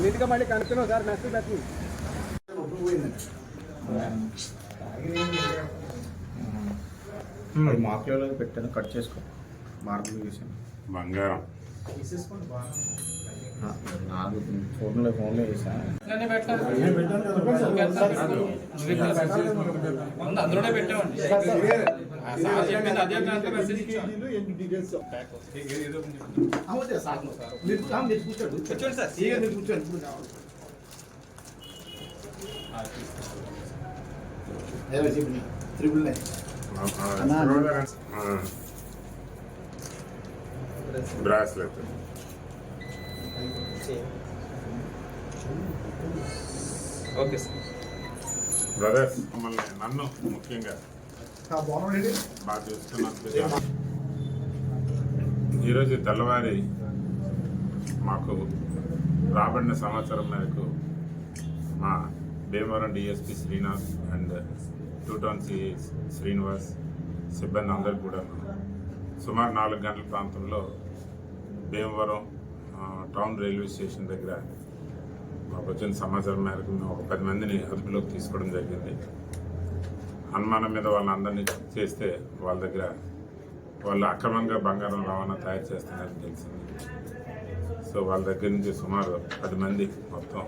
నీట్గా మళ్ళీ కనుక్కున్నావు sir message పెట్టండి. మార్కులలో పెట్టాను, కట్ చేసుకో. మార్కులు వేసాను. బంగారం ఫోన్లో వేసాను. అందులోనే పెట్టామండి. Bracelet okay sir. బ్రదర్స్ మమ్మల్ని నన్ను ముఖ్యంగా బాగా చూస్తున్నందుకు ఈరోజు తెల్లవారి మాకు రాబడిన సమాచారం మేరకు మా Bhimavaram DSP Srinath and two town C Srinivas సిబ్బంది అందరు కూడా సుమారు 4 గంటల ప్రాంతంలో భీమవరం టౌన్ రైల్వే స్టేషన్ దగ్గర మాకు వచ్చిన సమాచారం మేరకు మేము ఒక 10 మందిని అదుపులోకి తీసుకోవడం జరిగింది. అనుమానం మీద వాళ్ళందరినీ చేస్తే వాళ్ళ దగ్గర వాళ్ళు అక్రమంగా బంగారం రవాణా తయారు చేస్తున్నారని తెలిసింది. సో వాళ్ళ దగ్గర నుంచి సుమారు 10 మంది మొత్తం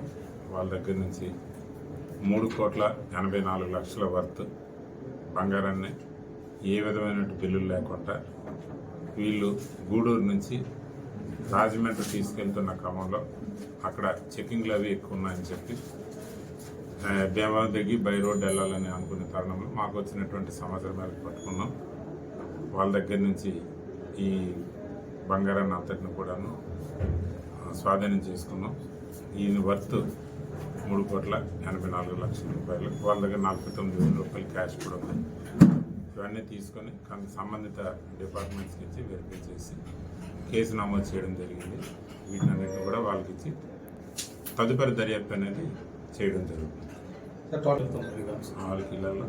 వాళ్ళ దగ్గర నుంచి 3,84,00,000 వర్త్ బంగారాన్ని ఏ విధమైన బిల్లులు లేకుండా వీళ్ళు గూడూరు నుంచి రాజమండ్రి తీసుకెళ్తున్న క్రమంలో అక్కడ చెకింగ్లు అవి ఎక్కువ ఉన్నాయని చెప్పి భీమవరం దిగి బై రోడ్ వెళ్ళాలని అనుకునే తరుణంలో మాకు వచ్చినటువంటి సమాచారం మేరకు పట్టుకున్నాం. వాళ్ళ దగ్గర నుంచి ఈ బంగారాన్ని అంతటిని కూడాను స్వాధీనం చేసుకున్నాం. ఈయన వర్త్ 3,84,00,000 రూపాయలు. వాళ్ళ దగ్గర 49,000 రూపాయలు క్యాష్ కూడా ఉంది. ఇవన్నీ తీసుకొని సంబంధిత డిపార్ట్మెంట్స్కి ఇచ్చి వెరిఫై చేసి కేసు నమోదు చేయడం జరిగింది. వీటినన్నింటినీ కూడా వాళ్ళకి ఇచ్చి తదుపరి దర్యాప్తు అనేది చేయడం జరుగుతుంది. 4 కిలోల